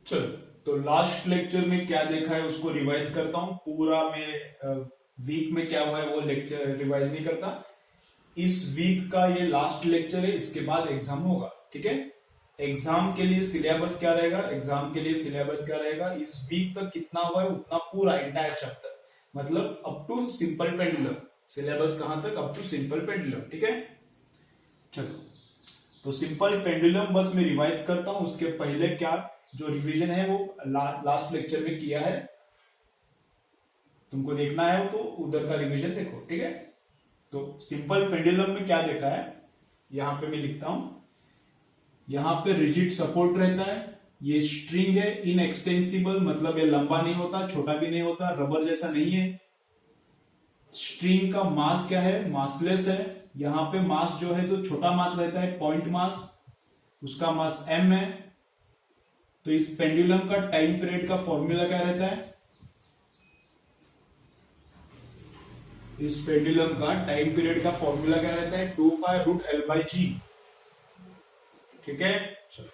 चलो, तो last lecture में क्या देखा है उसको रिवाइज करता हूं। पूरा मैं वीक में क्या हुआ है वो लेक्चर रिवाइज नहीं करता। इस वीक का ये लास्ट लेक्चर है, इसके बाद एग्जाम होगा। ठीक है, एग्जाम के लिए सिलेबस क्या रहेगा, एग्जाम के लिए सिलेबस क्या रहेगा, इस वीक तक कितना हुआ है उतना पूरा एंटायर चैप्टर, मतलब up to simple pendulum. Syllabus कहां तक? Up to simple pendulum. ठीक है, चलो, तो सिंपल पेंडुलम बस मैं रिवाइज करता हूं। उसके पहले क्या जो रिवीजन है वो लास्ट लेक्चर में किया है, तुमको देखना है तो उधर का रिवीजन देखो। ठीक है, तो सिंपल पेंडुलम में क्या देखा है, यहां पे मैं लिखता हूं। यहां पे रिजिड सपोर्ट रहता है, ये स्ट्रिंग है, इनएक्सटेंसिबल मतलब ये लंबा नहीं होता, छोटा भी नहीं होता, रबर जैसा नहीं है। स्ट्रिंग का मास क्या है? मासलेस है। यहां पे मास जो है तो छोटा मास रहता है, पॉइंट मास, उसका मास m है। तो इस पेंडुलम का टाइम पीरियड का फॉर्मूला क्या रहता है? इस पेंडुलम का टाइम पीरियड का फॉर्मूला क्या रहता है? 2 √L/G। ठीक है, चलो,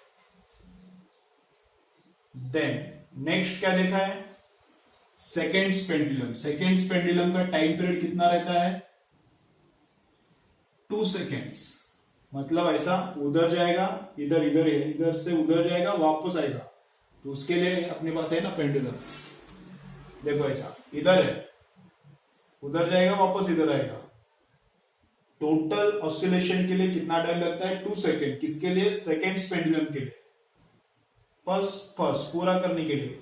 देन नेक्स्ट क्या देखा है? Seconds pendulum. सेकेंड्स पेंडुलम का टाइम पीरियड कितना रहता है? 2 सेकेंड्स। मतलब ऐसा उधर जाएगा, इधर इधर है, इधर से उधर जाएगा, वापस आएगा। तो उसके लिए अपने पास है ना पेंडुलम। देखो ऐसा इधर है, उधर जाएगा, वापस इधर आएगा। टोटल ऑसिलेशन के लिए कितना टाइम लगता है? 2 सेकेंड। किसके लिए? सेकेंड्स पेंडुलम के लिए। फर्स्ट पूरा करने के लिए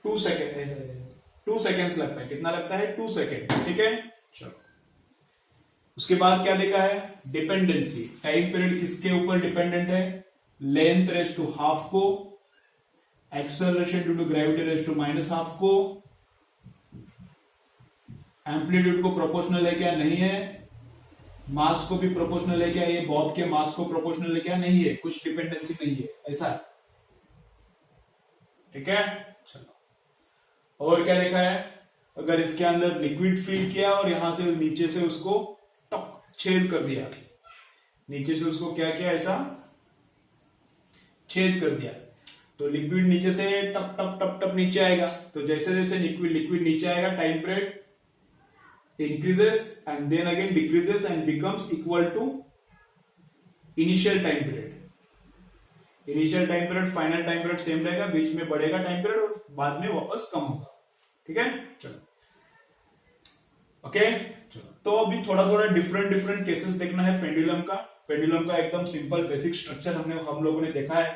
2 सेकेंड, 2 सेकेंड्स लगता है। कितना लगता है? 2 सेकेंड। ठीक है, चलो, उसके बाद क्या देखा है? डिपेंडेंसी। टाइम पीरियड किसके ऊपर डिपेंडेंट है? लेंथ रेज टू हाफ को, acceleration due to gravity raise to -12 को, एम्पलीट्यूड को प्रोपोर्शनल है क्या? नहीं है। मास को भी प्रोपोर्शनल है क्या? ये बॉब के मास को प्रोपोर्शनल है क्या? नहीं है, कुछ डिपेंडेंसी नहीं है, ऐसा है। ठीक है, चलो, और क्या देखा है? अगर इसके अंदर लिक्विड फील किया और यहां से नीचे से उसको टक छेद कर दिया, नीचे से उसको क्या किया? ऐसा छेद कर दिया, तो लिक्विड नीचे से टप टप टप टप नीचे आएगा। तो जैसे जैसे लिक्विड नीचे आएगा, time period increases and then again decreases and becomes equal to initial time period. Initial time period, final time period same रहेगा, बीच में बढ़ेगा टाइम पीरियड और बाद में वापस कम होगा। ठीक है, चलो, ओके, चलो, तो अभी थोड़ा थोड़ा डिफरेंट केसेस देखना है पेंडुलम का। पेंडुलम का एकदम सिंपल बेसिक स्ट्रक्चर हम लोगों ने देखा है।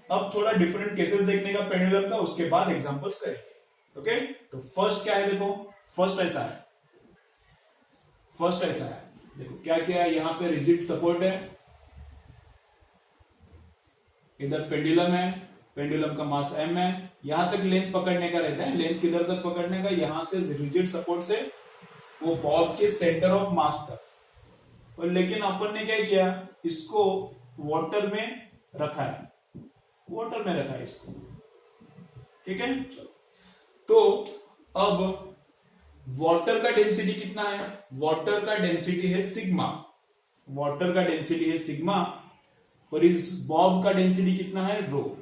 अब थोड़ा डिफरेंट केसेस देखने का पेंडुलम का, उसके बाद एग्जांपल्स करेंगे। ओके, तो फर्स्ट क्या है? देखो, फर्स्ट ऐसा है, देखो क्या क्या है। यहां पे रिजिड सपोर्ट है, इधर पेंडुलम है, पेंडुलम का मास m है। यहां तक लेंथ पकड़ने का रहता है, लेंथ किधर तक पकड़ने का? यहां से रिजिड सपोर्ट से वो बॉब के सेंटर ऑफ मास तक। और लेकिन अपन ने क्या किया? इसको वाटर में रखा है, इसको। ठीक है, तो अब वाटर का डेंसिटी कितना है? वाटर का डेंसिटी है सिग्मा। और इस बॉब का डेंसिटी कितना है? रो।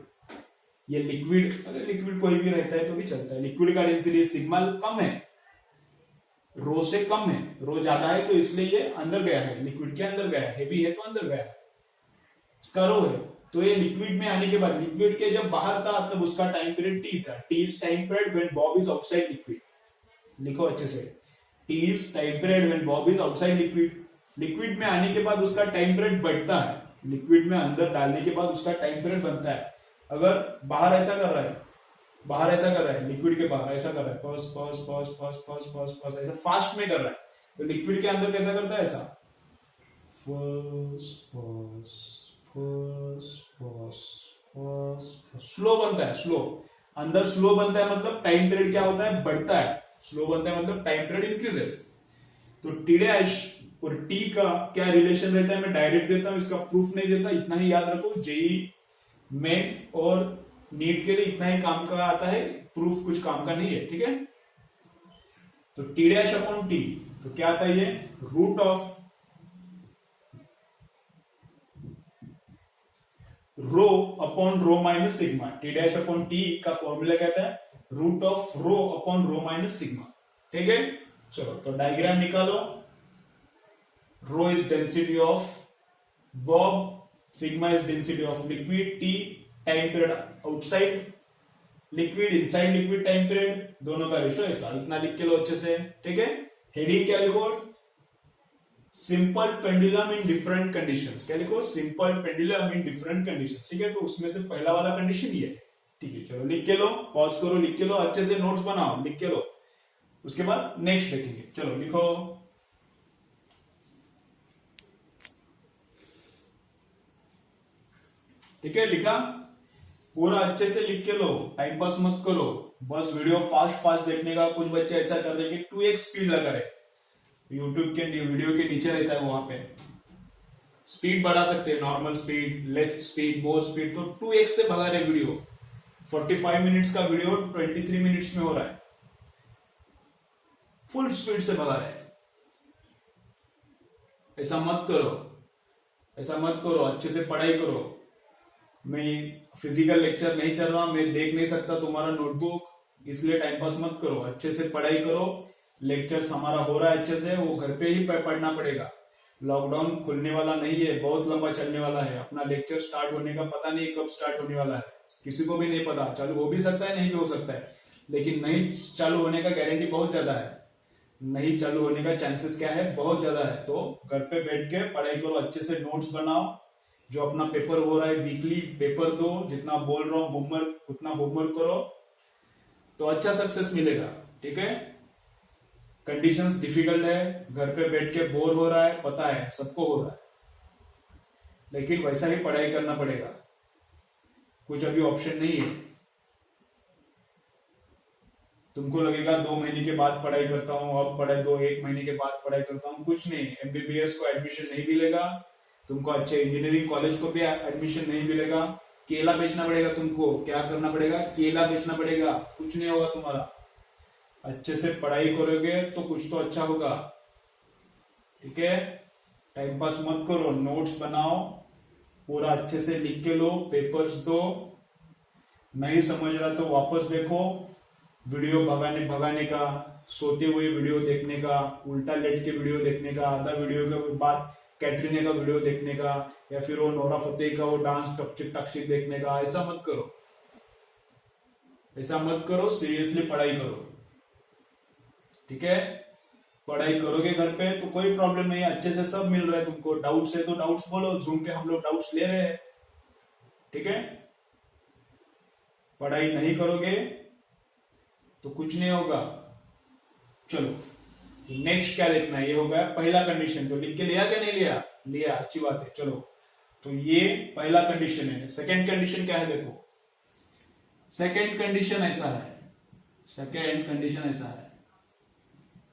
ये लिक्विड, अगर लिक्विड कोई भी रहता है तो भी चलता है। लिक्विड का डेंसिटी सिग्मा कम है, रो से कम है। रो ज्यादा है तो इसलिए ये अंदर गया है, लिक्विड के अंदर गया है। हेवी है तो अंदर गया है, इसका रो है। तो ये लिक्विड में आने के बाद, लिक्विड के जब बाहर था तब उसका टाइम पीरियड टी था। T is time period when Bob is outside liquid. लिखो अच्छे से, T is time period when Bob is outside liquid. Liquid में आने के बाद उसका टाइम पीरियड बढ़ता है, लिक्विड में अंदर डालने के बाद उसका टाइम पीरियड बनता है। अगर बाहर ऐसा कर रहा है, लिक्विड के बाहर ऐसा कर रहा है, फर्स्ट ऐसा फास्ट में कर रहा है, तो लिक्विड के अंदर कैसा करता है? ऐसा स्लो बनता है, स्लो अंदर स्लो बनता है। मतलब टाइम पीरियड क्या होता है? बढ़ता है। स्लो बनता है मतलब टाइम पीरियड इंक्रीजेस। तो टी डैश और टी का क्या रिलेशन रहता है? मैं डायरेक्ट देता हूं, इसका प्रूफ नहीं देता, इतना ही याद रखो। जेई मेट और नीट के लिए इतना ही काम का आता है, प्रूफ कुछ काम का नहीं है। ठीक है, तो टी डैश अपॉन टी, तो क्या आता है? ये root of rho upon rho minus sigma, T dash upon T का फॉर्मूला कहता है root of rho upon rho minus sigma. ठीक है, चलो तो डायग्राम निकालो। Rho is density of bob, sigma is density of liquid, T time period outside liquid, inside liquid time period, दोनों का रेशो ऐसा, इतना लिख के लो अच्छे से। ठीक है, हेडिंग क्या लिखो, simple pendulum in different conditions. क्या लिखो, simple pendulum in different conditions. ठीक है, तो उसमें से पहला वाला कंडीशन ये है। ठीक है, चलो लिख के लो, पॉज करो, लिख के लो, अच्छे से नोट्स बनाओ, लिख के लो, उसके बाद नेक्स्ट देखेंगे। चलो लिखो, ठीक है, लिखा, पूरा अच्छे से लिख के लो, टाइम पास मत करो, बस वीडियो फास्ट फास्ट देखने का। कुछ बच्चे ऐसा कर रहे हैं कि 2x स्पीड लगा रहे, यूट्यूब के वीडियो के नीचे रहता है वहां पे, स्पीड बढ़ा सकते हैं, normal speed, less speed, more speed, तो 2x से भगा रहे वीडियो। 45 मिनट्स का वीडियो 23 मिनट्स में हो रहा है, फुल स्पीड से भगा रहे हैं। ऐसा मत करो, ऐसा मत करो, अच्छे से पढ़ाई करो। मैं फिजिकल लेक्चर नहीं चल रहा, मैं देख नहीं सकता तुम्हारा नोटबुक, इसलिए टाइम पास मत करो, अच्छे से पढ़ाई करो। लेक्चर्स हमारा हो रहा है अच्छे से, वो घर पे ही पढ़ना पड़ेगा। लॉकडाउन खुलने वाला नहीं है, बहुत लंबा चलने वाला है। अपना लेक्चर स्टार्ट होने का पता नहीं कब स्टार्ट होने वाला है, किसी को भी नहीं पता। चालू हो भी सकता है, नहीं भी हो सकता है, लेकिन नहीं चालू होने का गारंटी बहुत ज्यादा है। नहीं चालू होने का चांसेस क्या है, बहुत ज्यादा है। तो घर पे बैठ के पढ़ाई करो, अच्छे से नोट्स बनाओ। जो अपना पेपर हो रहा है वीकली पेपर दो, जितना बोल रहा हूं होमवर्क उतना होमवर्क करो, तो अच्छा सक्सेस मिलेगा। ठीक है, कंडीशंस डिफिकल्ट है, घर पे बैठ के बोर हो रहा है, पता है सबको हो रहा है, लेकिन वैसा ही पढ़ाई करना पड़ेगा, कुछ अभी ऑप्शन नहीं है। तुमको लगेगा 2 महीने के बाद पढ़ाई करता हूं, अब पढ़ाई 1 महीने के बाद पढ़ाई करता हूं, कुछ नहीं। एमबीबीएस को एडमिशन नहीं मिलेगा तुमको, अच्छे इंजीनियरिंग कॉलेज को भी एडमिशन नहीं मिलेगा, केला बेचना पड़ेगा तुमको। क्या करना पड़ेगा, केला बेचना पड़ेगा, कुछ नहीं होगा तुम्हारा। अच्छे से पढ़ाई करोगे तो कुछ तो अच्छा होगा। ठीक है, टाइम पास मत करो, नोट्स बनाओ, पूरा अच्छे से लिख के लो, पेपर्स दो। नहीं समझ रहा तो वापस देखो, वीडियो भगाने का, सोते हुए वीडियो देखने का, उल्टा लेट के वीडियो देखने का, आधा वीडियो के बाद कैटरीना का वीडियो देखने का, या फिर वो नोरा फतेही का वो डांस टपचिक टपचिक देखने का। ऐसा मत करो, ऐसा मत करो, सीरियसली पढ़ाई करो। ठीक है, पढ़ाई करोगे घर पे तो कोई प्रॉब्लम नहीं है, अच्छे से सब मिल रहा है तुमको। डाउट्स है तो डाउट्स बोलो, जूम पे हम लोग डाउट्स ले रहे हैं। ठीक है, पढ़ाई नहीं करोगे तो कुछ नहीं होगा। चलो नेक्स्ट क्या देखना है, ये हो गया पहला कंडीशन। तो लिख के लिया क्या नहीं लिया, लिया, अच्छी बात है। चलो तो ये पहला कंडीशन है। सेकंड कंडीशन क्या है, देखो सेकंड कंडीशन ऐसा है, सेकंड कंडीशन ऐसा है,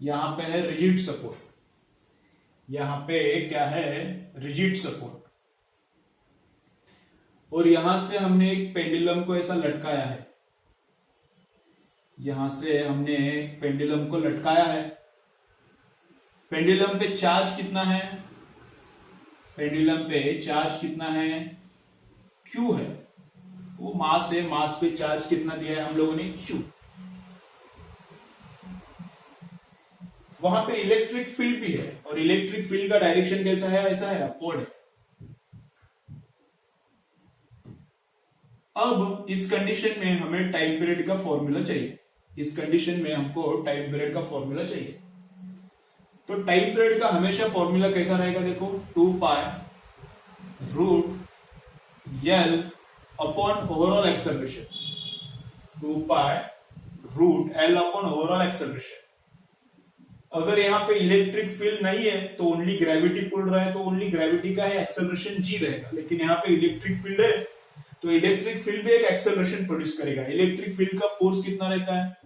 यहां पे है रिजिड सपोर्ट, यहां पे क्या है, रिजिड सपोर्ट, और यहां से हमने एक पेंडुलम को ऐसा लटकाया है, यहां से हमने एक पेंडुलम को लटकाया है। पेंडुलम पे चार्ज कितना है, पेंडुलम पे चार्ज कितना है, Q है, वो मास है, मास पे चार्ज कितना दिया है हम लोगों ने, Q। वहां पे इलेक्ट्रिक फील्ड भी है, और इलेक्ट्रिक फील्ड का डायरेक्शन कैसा है, ऐसा है, अपवर्ड है। अब इस कंडीशन में हमें टाइम पीरियड का फॉर्मूला चाहिए, इस कंडीशन में हमको टाइम पीरियड का फॉर्मूला चाहिए। तो टाइम पीरियड का हमेशा फॉर्मूला कैसा रहेगा, देखो 2 pi root l upon overall acceleration, 2 pi root l upon overall acceleration. अगर यहाँ पे इलेक्ट्रिक फील्ड नहीं है तो ओनली ग्रेविटी पुल रहा है, तो ओनली ग्रेविटी का है एक्सेलरेशन जी रहेगा। लेकिन यहाँ पे इलेक्ट्रिक फील्ड है तो इलेक्ट्रिक फील्ड भी एक एक्सेलरेशन प्रोड्यूस करेगा। इलेक्ट्रिक फील्ड का फोर्स कितना रहता है,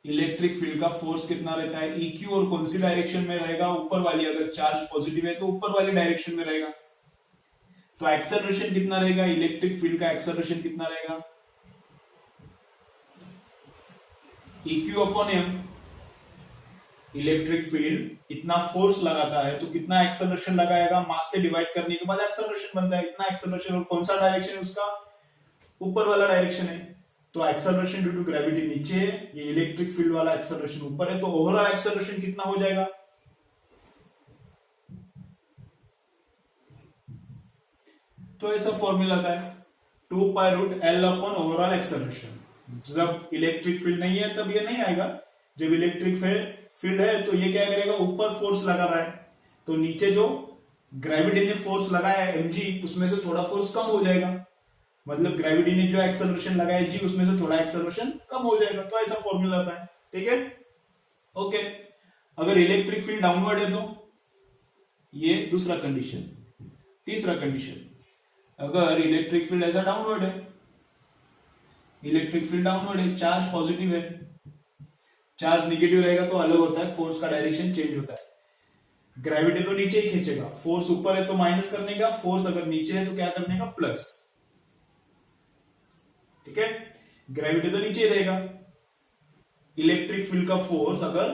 इलेक्ट्रिक फील्ड का फोर्स कितना रहता है, EQ, और कौन सी डायरेक्शन में रहेगा, ऊपर वाली। अगर चार्ज पॉजिटिव है तो ऊपर वाली डायरेक्शन में रहेगा। तो एक्सेलरेशन कितना रहेगा, इलेक्ट्रिक फील्ड का एक्सेलरेशन कितना रहेगा, EQ upon M। Electric field इतना फोर्स लगाता है तो कितना एक्सेलरेशन लगाएगा, मास से डिवाइड करने के बाद एक्सेलरेशन बनता है, इतना एक्सेलरेशन। और कौन सा डायरेक्शन है उसका, ऊपर वाला डायरेक्शन है। तो एक्सेलरेशन ड्यू टू ग्रेविटी नीचे है, ये इलेक्ट्रिक फील्ड वाला एक्सेलरेशन ऊपर है, तो ओवरऑल एक्सेलरेशन कितना हो जाएगा। तो ऐसा फॉर्मूला था 2π√L अपॉन ओवरऑल एक्सेलरेशन। जब इलेक्ट्रिक फील्ड नहीं है तब ये नहीं आएगा, जब इलेक्ट्रिक फील्ड है तो ये क्या करेगा, ऊपर फोर्स लगा रहा है तो नीचे जो ग्रेविटी ने फोर्स लगाया है mg, उसमें से थोड़ा फोर्स कम हो जाएगा। मतलब ग्रेविटी ने जो एक्सेलरेशन लगाया g, उसमें से थोड़ा एक्सेलरेशन कम हो जाएगा। तो ऐसा फॉर्मूला आता है, ठीक है, ओके। अगर इलेक्ट्रिक फील्ड डाउनवर्ड है तो ये दूसरा कंडीशन। तीसरा कंडीशन, अगर इलेक्ट्रिक फील्ड ऐसा डाउनवर्ड है, इलेक्ट्रिक फील्ड डाउनवर्ड है, चार्ज पॉजिटिव है, चार्ज निगेटिव रहेगा तो अलग होता है, फोर्स का डायरेक्शन चेंज होता है। ग्रेविटी तो नीचे ही खींचेगा, फोर्स ऊपर है तो माइनस करने का, फोर्स अगर नीचे है तो क्या करने का, प्लस, ठीक है। ग्रेविटी तो नीचे ही रहेगा, इलेक्ट्रिक फील्ड का फोर्स अगर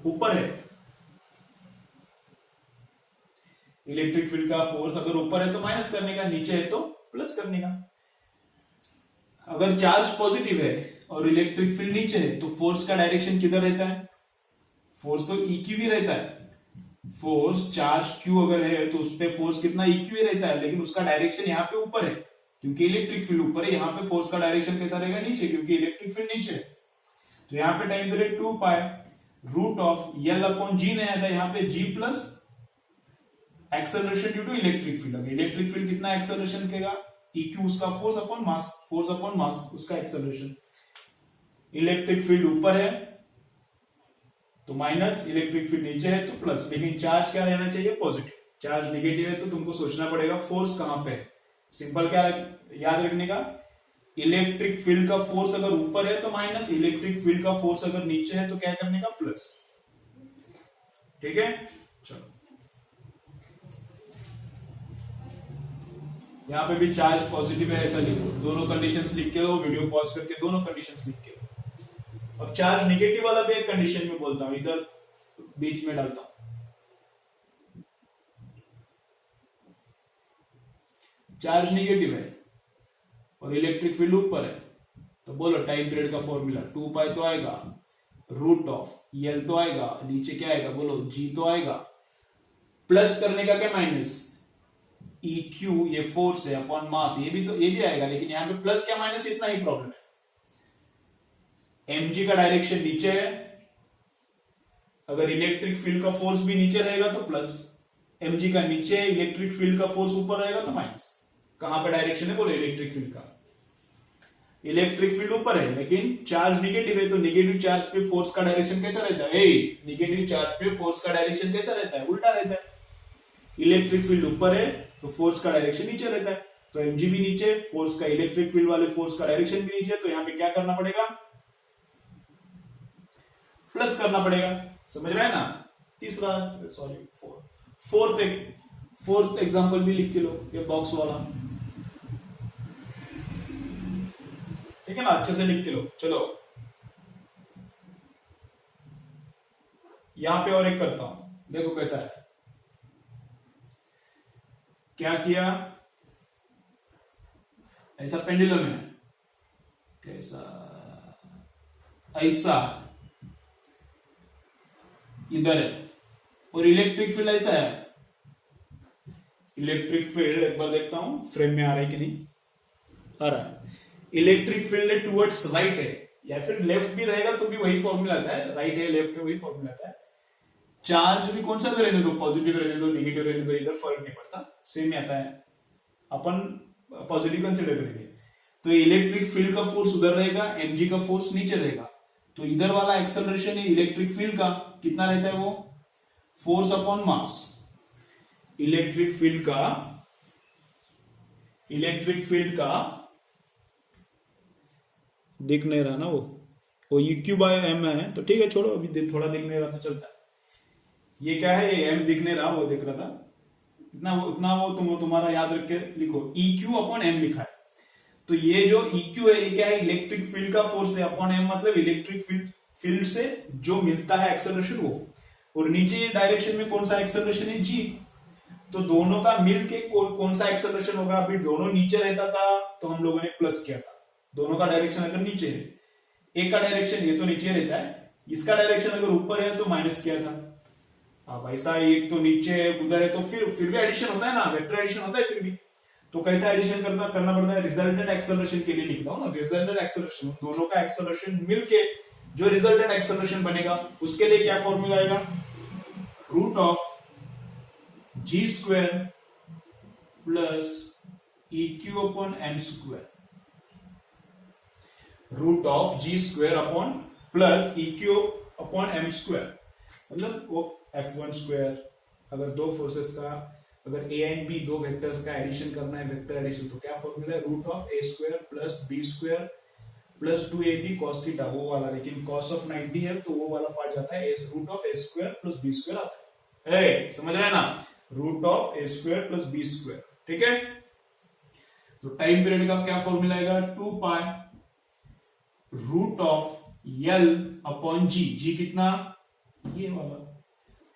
ऊपर है, इलेक्ट्रिक फील्ड का फोर्स अगर ऊपर है तो माइनस करने का, नीचे है तो प्लस करने का। अगर चार्ज पॉजिटिव है और इलेक्ट्रिक फील्ड नीचे है तो फोर्स का डायरेक्शन किधर रहता है, फोर्स तो EQ ही रहता है। फोर्स चार्ज Q अगर है तो उस पे फोर्स कितना EQ ही रहता है, लेकिन उसका डायरेक्शन यहाँ पे ऊपर है क्योंकि इलेक्ट्रिक फील्ड ऊपर है। यहाँ पे फोर्स का डायरेक्शन कैसा रहेगा, नीचे, क्योंकि इलेक्ट्रिक फील्ड नीचे है। तो यहाँ पे time period 2π√L upon G नहीं आता, यहाँ पे G plus acceleration due to electric field. अगर इलेक्ट्रिक फील्ड कितना एक्सेलरेशन करेगा, EQ उसका force upon mass, force upon mass उसका एक्सेलरेशन। इलेक्ट्रिक फील्ड ऊपर है तो माइनस, इलेक्ट्रिक फील्ड नीचे है तो प्लस, लेकिन चार्ज क्या रहना चाहिए, पॉजिटिव। चार्ज नेगेटिव है तो तुमको सोचना पड़ेगा फोर्स कहां पे है। सिंपल क्या याद रखने का, इलेक्ट्रिक फील्ड का फोर्स अगर ऊपर है तो माइनस, इलेक्ट्रिक फील्ड का फोर्स अगर नीचे है तो क्या करने का, प्लस, ठीक है। चलो यहां पे भी चार्ज पॉजिटिव है ऐसा लिखो, दोनों कंडीशंस लिख के लो, वीडियो पॉज करके दोनों कंडीशंस लिख के लो। अब चार्ज नेगेटिव वाला भी एक कंडीशन में बोलता हूं, इधर बीच में डालता हूं। चार्ज नेगेटिव है और इलेक्ट्रिक फील्ड ऊपर है तो बोलो टाइम पीरियड का फॉर्मूला 2π तो आएगा, √L तो आएगा, नीचे क्या आएगा बोलो, G तो आएगा, प्लस करने का क्या माइनस, EQ ये फोर्स है अपॉन मास, ये भी आएगा, लेकिन यहां पे प्लस क्या माइनस इतना ही प्रॉब्लम है। mg का डायरेक्शन नीचे है, अगर इलेक्ट्रिक फील्ड का फोर्स भी नीचे रहेगा तो प्लस, mg का नीचे, इलेक्ट्रिक फील्ड का फोर्स ऊपर रहेगा तो माइनस। कहां पे डायरेक्शन है बोलो, इलेक्ट्रिक फील्ड का, इलेक्ट्रिक फील्ड ऊपर है लेकिन चार्ज नेगेटिव है तो नेगेटिव चार्ज पे फोर्स का डायरेक्शन कैसा रहता है, नेगेटिव चार्ज पे फोर्स का डायरेक्शन कैसा रहता है, उल्टा रहता है। इलेक्ट्रिक फील्ड ऊपर है तो फोर्स का डायरेक्शन नीचे रहता है, तो mg भी नीचे, फोर्स का इलेक्ट्रिक फील्ड वाले फोर्स का डायरेक्शन भी नीचे, तो यहां पे क्या करना पड़ेगा, प्लस करना पड़ेगा। समझ रहे हैं ना। तीसरा फोर्थ एग्जांपल भी लिख के लो, ये बॉक्स वाला, ठीक है ना, अच्छे से लिख के लो। चलो यहां पे और एक करता हूं, देखो कैसा है। क्या किया, ऐसा पेंडुलम है, कैसा, ऐसा इधर है, और इलेक्ट्रिक फील्ड ऐसा है। इलेक्ट्रिक फील्ड एक बार देखता हूं फ्रेम में आ रहा है कि नहीं, आ रहा है। इलेक्ट्रिक फील्ड टुवर्ड्स राइट है, या फिर लेफ्ट भी रहेगा तो भी वही फॉर्मूला आता है, राइट है लेफ्ट है वही फॉर्मूला आता है। चार्ज भी कौन सा भी रहने दो, पॉजिटिव रहने दो, नेगेटिव रहने दो, इधर फर्क नहीं पड़ता, सेम आता है, अपन पॉजिटिव कंसिडर करेंगे। तो इलेक्ट्रिक फील्ड का फोर्स उधर रहेगा, mg का फोर्स नीचे रहेगा, तो इधर वाला एक्सेलरेशन है इलेक्ट्रिक फील्ड का कितना रहता है, वो फोर्स अपॉन मास। इलेक्ट्रिक फील्ड का दिख नहीं रहा ना, वो EQ/m है, तो ठीक है छोड़ो, अभी थोड़ा दिख नहीं रहा तो चलता है। ये क्या है, ये m दिख नहीं रहा, वो दिख रहा था, इतना वो तुम्हारा याद रख के लिखो, EQ/m लिखा है। तो ये जो EQ है ये क्या है, इलेक्ट्रिक फील्ड का फोर्स है, अपॉन m मतलब इलेक्ट्रिक फील्ड से जो मिलता है एक्सेलरेशन वो। और नीचे डायरेक्शन में कौन सा एक्सेलरेशन है, जी। तो दोनों का मिलके कौन सा एक्सेलरेशन होगा, अभी दोनों नीचे रहता था तो हम लोगों ने प्लस किया था, दोनों का डायरेक्शन अगर नीचे है, एक का डायरेक्शन ये तो नीचे रहता है, इसका डायरेक्शन अगर ऊपर है तो माइनस किया था। अब ऐसा एक तो नीचे है उधर है तो फिर भी एडिशन होता है ना, वेक्टर एडिशन होता है फिर भी। तो कैसा एडिशन करना पड़ता है, रिजल्टेंट एक्सेलरेशन के लिए लिख रहा हूं ना, रिजल्टेंट एक्सेलरेशन, दोनों का एक्सेलरेशन मिलके जो रिजल्टेंट एक्सेलरेशन बनेगा उसके लिए क्या फॉर्मूला आएगा, root of g square plus EQ upon m square, root of g square upon plus EQ upon m square, मतलब वो F1 स्क्वायर। अगर दो फोर्सेस का, अगर A एंड B दो वेक्टर्स का एडिशन करना है, वेक्टर एडिशन, तो क्या फॉर्मूला है, root of A square plus B square plus 2AB cos theta, वो वाला, लेकिन cos ऑफ 90 है तो वो वाला पार्ट जाता है, root of A square plus B square आता है, समझ रहे हैं ना, root of A square plus B square, ठीक है। तो टाइम पीरियड का क्या फॉर्मूला आएगा, 2 pi root of L upon G, G कितना, ये वाला,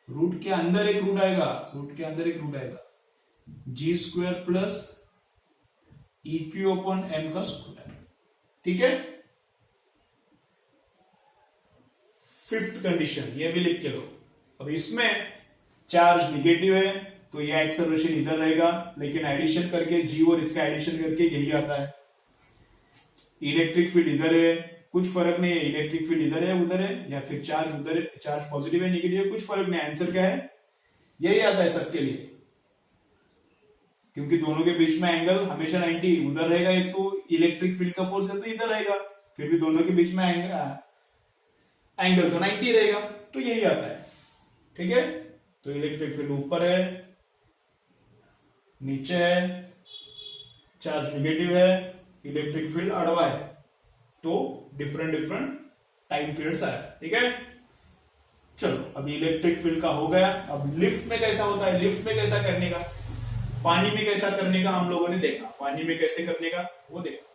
रूट के अंदर एक रूट आएगा, रूट के अंदर एक रूट आएगा, G square plus EQ upon M का स्क्वायर, ठीक है। फिफ्थ कंडीशन ये भी लिख के लो। अब इसमें चार्ज निगेटिव है तो यह एक्सेलरेशन इधर रहेगा, लेकिन एडिशन करके जी और इसका एडिशन करके यही आता है। इलेक्ट्रिक फील्ड इधर है, कुछ फर्क नहीं है, इलेक्ट्रिक फील्ड इधर है उधर है, या फिर चार्ज उधर है, चार्ज पॉजिटिव है निगेटिव है, कुछ फर्क नहीं, आंसर क्या है, यही आता है सबके लिए, क्योंकि दोनों के बीच में एंगल हमेशा 90 उधर रहेगा, एक तो इलेक्ट्रिक फील्ड का फोर्स है तो इधर रहेगा, फिर भी दोनों के बीच में एंगल तो 90 रहेगा, तो यही आता है, ठीक है। तो इलेक्ट्रिक फील्ड ऊपर है, नीचे है, चार्ज निगेटिव है, इलेक्ट्रिक फील्ड अड़वा है, तो डिफरेंट टाइम पीरियड्स आया, ठीक है। चलो अभी इलेक्ट्रिक फील्ड का हो गया। अब लिफ्ट में कैसा होता है, लिफ्ट में कैसा करने का, पानी में कैसा करने का हम लोगों ने देखा, पानी में कैसे करने का वो देखा,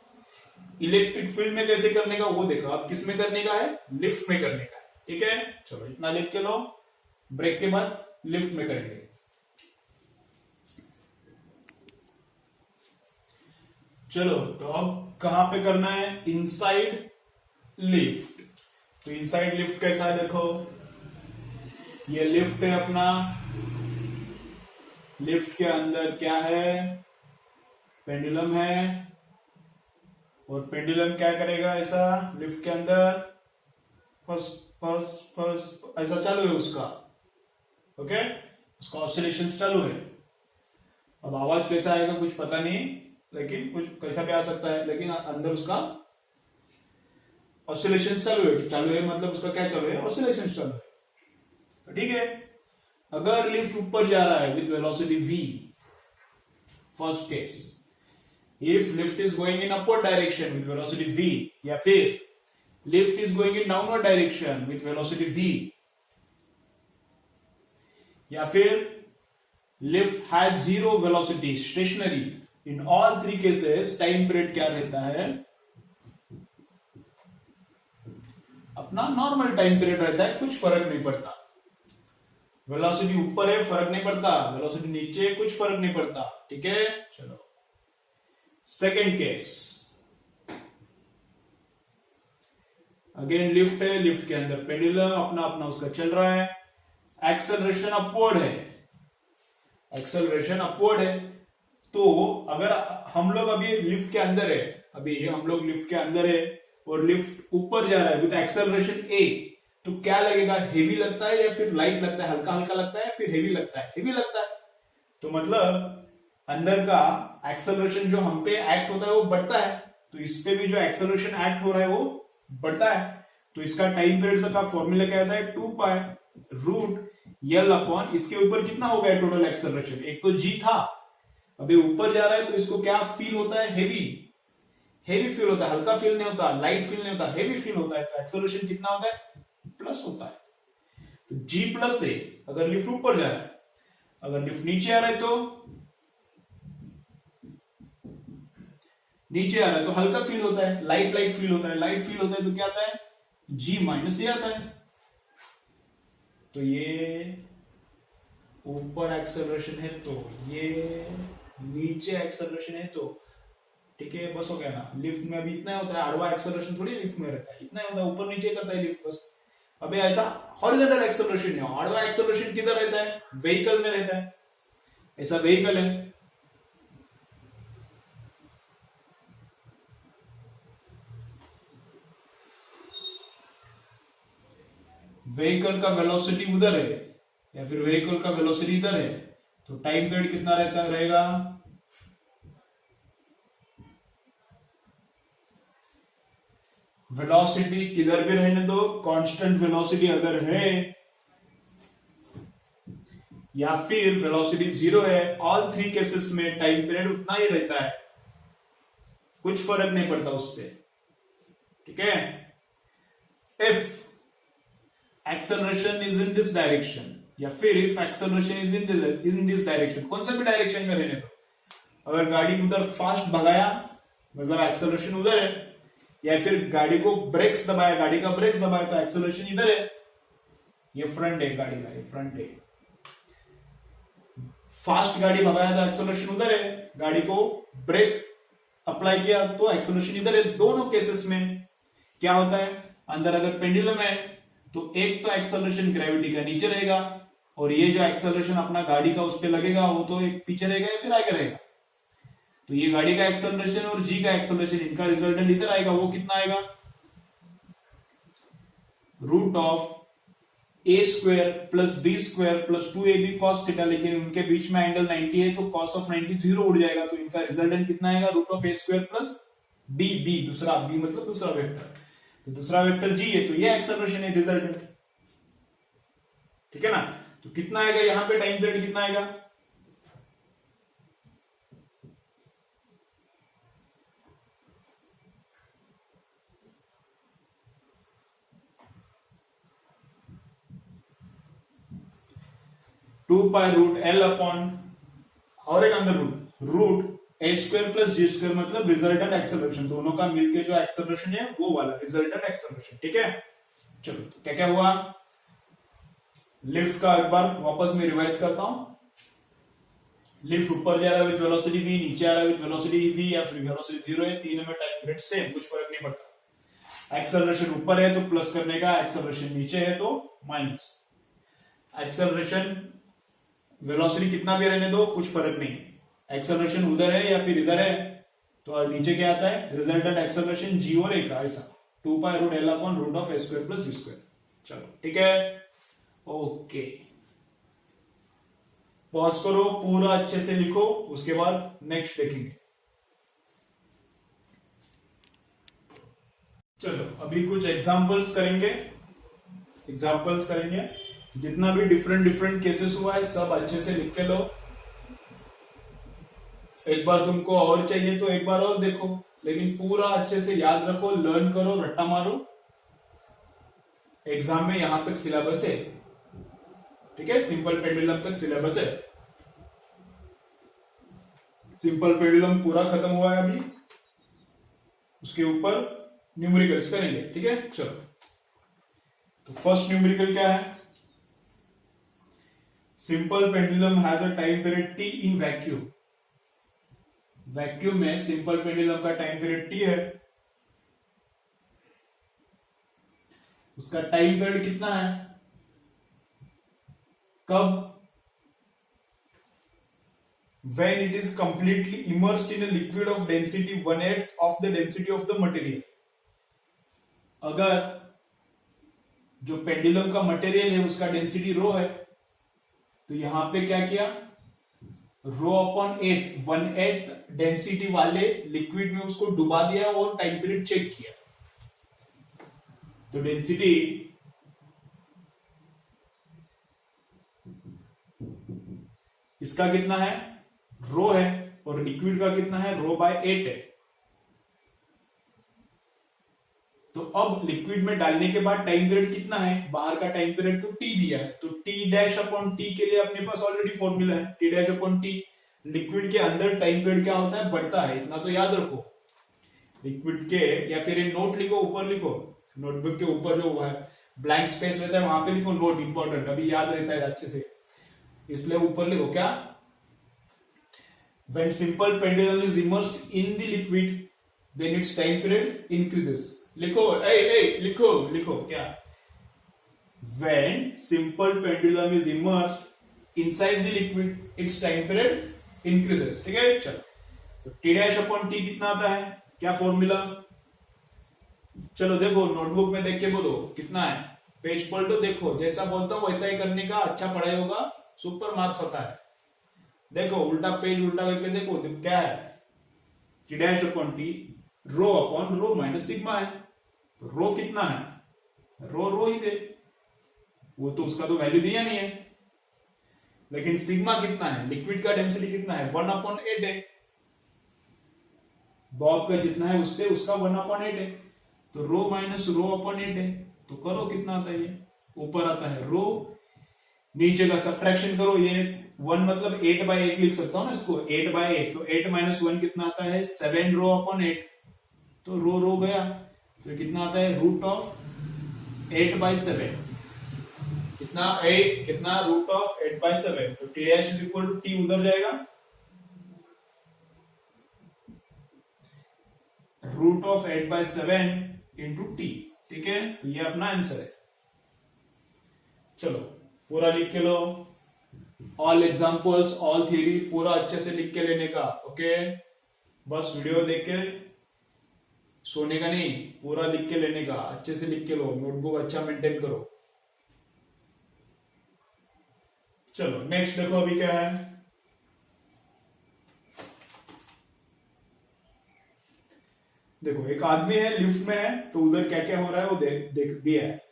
इलेक्ट्रिक फील्ड में कैसे करने का वो देखा, अब किस में करने का है, लिफ्ट में करने का है, ठीक है। चलो इतना लिख के लो, ब्रेक के बाद लिफ्ट में करेंगे। चलो तो अब कहां पे करना है, इनसाइड लिफ्ट। तो इनसाइड लिफ्ट कैसा है देखो, ये लिफ्ट है अपना, लिफ्ट के अंदर क्या है, पेंडुलम है, और पेंडुलम क्या करेगा, ऐसा लिफ्ट के अंदर फर्स्ट ऐसा चालू है उसका, ओके, उसका ऑसिलेशन चालू है। अब आवाज कैसा आएगा कुछ पता नहीं, लेकिन कुछ कैसा भी आ सकता है, लेकिन अंदर उसका ऑसिलेशन चालू है, मतलब उसका क्या चालू है, ऑसिलेशन चालू है, तो ठीक है। अगर लिफ्ट ऊपर जा रहा है with velocity v, first case, if lift is going in upward direction with velocity v, या फिर lift is going in downward direction with velocity v, या फिर lift has zero velocity stationary, in all three cases time period क्या रहता है, अपना normal time period रहता है, कुछ फर्क नहीं पड़ता, वेलोसिटी ऊपर है फर्क नहीं पड़ता, वेलोसिटी नीचे कुछ फर्क नहीं पड़ता, ठीक है। चलो सेकेंड केस, अगेन लिफ्ट है, लिफ्ट के अंदर पेंडुलम अपना अपना उसका चल रहा है, एक्सेलरेशन अपवर्ड है, एक्सेलरेशन अपवर्ड है। तो अगर हम लोग अभी लिफ्ट के अंदर है, अभी हम लोग लिफ्ट के अंदर है और लिफ्ट ऊपर जा रहा है विद एक्सेलरेशन a, तो क्या लगेगा, हेवी लगता है या फिर लाइट लगता है, हल्का हल्का लगता है, फिर हेवी लगता है, हेवी लगता है। तो मतलब अंदर का एक्सेलरेशन जो हम पे एक्ट होता है वो बढ़ता है, तो इस पे भी जो एक्सेलरेशन एक्ट हो रहा है वो बढ़ता है। तो इसका टाइम पीरियड का फॉर्मूला क्या आता है, 2 पाई रूट L अपॉन, इसके ऊपर कितना हो गया टोटल एक्सेलरेशन, एक तो g था, अभी ऊपर जा रहा है तो इसको क्या फील होता है, हेवी, हेवी फील होता है, हल्का फील नहीं होता, लाइट फील नहीं होता, हेवी फील होता है। तो एक्सेलरेशन कितना होता है, प्लस होता है, तो g प्लस है अगर लिफ्ट ऊपर जा रहा है, अगर लिफ्ट नीचे आ रहा है तो नीचे आ रहा है तो हल्का फील होता है, लाइट लाइट फील होता है, लाइट फील होता है तो क्या आता है, g माइनस ये आता है। तो ये ऊपर एक्सेलरेशन है, तो ये नीचे एक्सेलरेशन है, तो ठीक है, बस हो गया ना। लिफ्ट में अभी इतना होता है, आड़वा एक्सेलरेशन थोड़ी लिफ्ट में रहता है, इतना होता है, ऊपर नीचे करता है लिफ्ट बस। अभी ऐसा हॉरिजॉन्टल एक्सेलरेशन नहीं, आड़वा एक्सेलरेशन किधर रहता है? व्हीकल में रहता है। ऐसा व्हीकल है, व्हीकल का वेलोसिटी उधर है या फिर व्हीकल का वेलोसिटी इधर है, तो टाइम पीरियड कितना रहेगा? वेलोसिटी किधर भी रहने दो, कांस्टेंट वेलोसिटी अगर है या फिर वेलोसिटी 0 है, ऑल 3 केसेस में टाइम पीरियड उतना ही रहता है, कुछ फर्क नहीं पड़ता उस पर। ठीक है, if acceleration is in this direction या फिर if acceleration is in this direction, कौन सा भी डायरेक्शन में रहने दो, अगर गाड़ी उधर फास्ट भगाया मतलब एक्सेलरेशन उधर है, या फिर गाड़ी को ब्रेक्स दबाया, गाड़ी का ब्रेक्स दबाया तो एक्सेलरेशन इधर है। ये फ्रंट है गाड़ी का, ये फ्रंट है, फास्ट गाड़ी भगाया तो एक्सेलरेशन उधर है, गाड़ी को ब्रेक अप्लाई किया तो एक्सेलरेशन इधर है। दोनों केसेस में क्या होता है, अंदर अगर पेंडुलम है तो एक तो एक्सेलरेशन ग्रेविटी का नीचे रहेगा, और ये जो एक्सेलरेशन अपना गाड़ी का उस पर लगेगा वो तो एक पीछे रहेगा या फिर आगे रहेगा। तो ये गाड़ी का एक्सेलरेशन और जी का एक्सेलरेशन, इनका रिजल्टेंट इधर आएगा, वो कितना आएगा? Root of a square plus b square plus 2ab cos theta, लेकिन उनके बीच में एंगल 90 है तो cos ऑफ 90 0 उड़ जाएगा, तो इनका रिजल्टेंट कितना आएगा? Root of a square plus b, b दूसरा, बी मतलब दूसरा वेक्टर, तो दूसरा वेक्टर जी है, तो ये एक्सेलरेशन है रिजल्टेंट। ठीक है ना, तो कितना आएगा यहां पे टाइम पीरियड कितना आएगा? Two pi root l upon और एक अंदर root a square plus g square, मतलब रिजल्टेंट एक्सेलरेशन, दोनों का मिलके जो एक्सेलरेशन है वो वाला रिजल्टेंट एक्सेलरेशन। ठीक है, चलो क्या क्या हुआ? लिफ्ट का एक बार वापस मैं रिवाइज करता हूं। लिफ्ट ऊपर जा रहा है विद वेलोसिटी v, नीचे आ रहा है विद वेलोसिटी v या फिर वेलोसिटी 0 है, तीनों में टाइम पीरियड सेम, कुछ फर्क नहीं पड़ता। एक्सेलरेशन ऊपर है तो प्लस करने का, एक्सेलरेशन नीचे है तो माइनस। एक्सेलरेशन वेलोसिटी कितना भी रहने दो, कुछ फर्क नहीं, एक्सेलरेशन उधर है या फिर इधर है, तो नीचे क्या आता है? रिजल्टेंट एक्सेलरेशन जी और ए का, ऐसा 2 pi root l upon root of a square plus g square. चलो ठीक है, ओके, पॉज करो, पूरा अच्छे से लिखो, उसके बाद नेक्स्ट देखेंगे। चलो अभी कुछ एग्जांपल्स करेंगे, जितना भी डिफरेंट केसेस हुआ है सब अच्छे से लिख के लो। एक बार तुमको और चाहिए तो एक बार और देखो, लेकिन पूरा अच्छे से याद रखो, लर्न करो, रट्टा मारो। एग्जाम में यहां तक सिलेबस है, ठीक है, सिंपल पेंडुलम तक सिलेबस है। सिंपल पेंडुलम पूरा खत्म हुआ है अभी, उसके ऊपर न्यूमेरिकल्स करेंगे। ठीक है, चलो तो फर्स्ट न्यूमेरिकल क्या है? Simple pendulum has a time period T in vacuum. Vacuum में सिंपल पेंडुलम का टाइम पीरियड टी है, उसका टाइम पीरियड कितना है? कब? when it is completely immersed in a liquid of density 1/8 of the density of the material। अगर जो pendulum का मटेरियल है उसका डेंसिटी रो है, तो यहां पे क्या किया? रो अपॉन 8 1/8 डेंसिटी वाले लिक्विड में उसको डुबा दिया और टाइम पीरियड चेक किया। तो डेंसिटी इसका कितना है? रो है, और लिक्विड का कितना है? रो बाय 8 है। तो अब लिक्विड में डालने के बाद टाइम पीरियड कितना है? बाहर का टाइम पीरियड तो टी दिया है, तो टी डैश अपॉन टी के लिए अपने पास ऑलरेडी फॉर्मूला है, T dash upon T. Liquid के अंदर टाइम पीरियड क्या होता है? बढ़ता है, इतना तो याद रखो। लिक्विड के, या फिर नोट लिखो, ऊपर लिखो, नोटबुक के ऊपर जो हुआ है ब्लैंक स्पेस रहता है वहां पे लिखो नोट इंपॉर्टेंट, अभी याद रहता है अच्छे से, इसलिए ऊपर लिखो क्या, when simple pendulum is immersed in the liquid then its time period increases. लिखो लिखो लिखो क्या, when simple pendulum is immersed inside the liquid its time period increases. ठीक है, चलो तो टी डैश अपॉन टी कितना आता है, क्या फॉर्मूला, चलो देखो नोटबुक में देख के बोलो कितना है, पेज पलटो देखो, जैसा बोलता हूं वैसा ही करने का, अच्छा पढ़ाई होगा, सुपर मार्क्स होता है। देखो उल्टा पेज उल्टा करके देखो तो क्या है, टी डैश अपॉन टी रो अपॉन रो माइनस सिग्मा है, तो रो कितना है, रो ही दे, वो तो उसका तो वैल्यू दिया नहीं है, लेकिन सिग्मा कितना है, लिक्विड का डेंसिटी कितना है 1/8 है, बॉब का जितना है उससे उसका 1/8 है, तो रो माइनस रो अपॉन 8 है, तो करो कितना आता है, ये ऊपर आता है रो, नीचे का सब्ट्रैक्शन करो, ये 1 मतलब 8/8 लिख सकता हूं ना इसको, 8/8, तो 8 माइनस 1 कितना आता है 7 रो अपॉन 8, तो रो गया, तो कितना आता है रूट ऑफ 8/7, कितना रूट ऑफ 8/7, तो t dash is equal to t उधर जाएगा, रूट ऑफ 8/7 इंटू टी, ठीक है, तो ये अपना आंसर है। चलो पूरा लिख के लो, ऑल एग्जाम्पल्स ऑल थ्योरी पूरा अच्छे से लिख के लेने का, ओके, बस वीडियो देख के सोने का नहीं, पूरा लिख के लेने का, अच्छे से लिख के लो, नोटबुक अच्छा मेंटेन करो। चलो नेक्स्ट देखो अभी क्या है, देखो एक आदमी है लिफ्ट में है, तो उधर क्या क्या हो रहा है वो देख दिया है।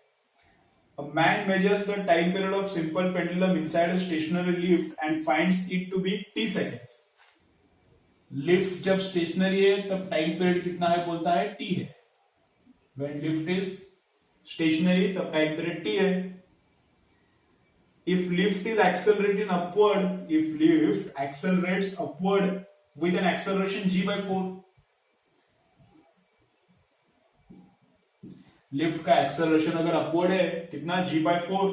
A man measures the time period of simple pendulum inside a stationary lift and finds it to be t seconds. Lift जब स्टेशनरी है तब टाइम पीरियड कितना है बोलता है t है, when lift is stationary तब टाइम पीरियड t है। If lift is accelerating upward, if lift accelerates upward with an acceleration g/4, lift का एक्सेलरेशन अगर अपवर्ड है कितना g/4,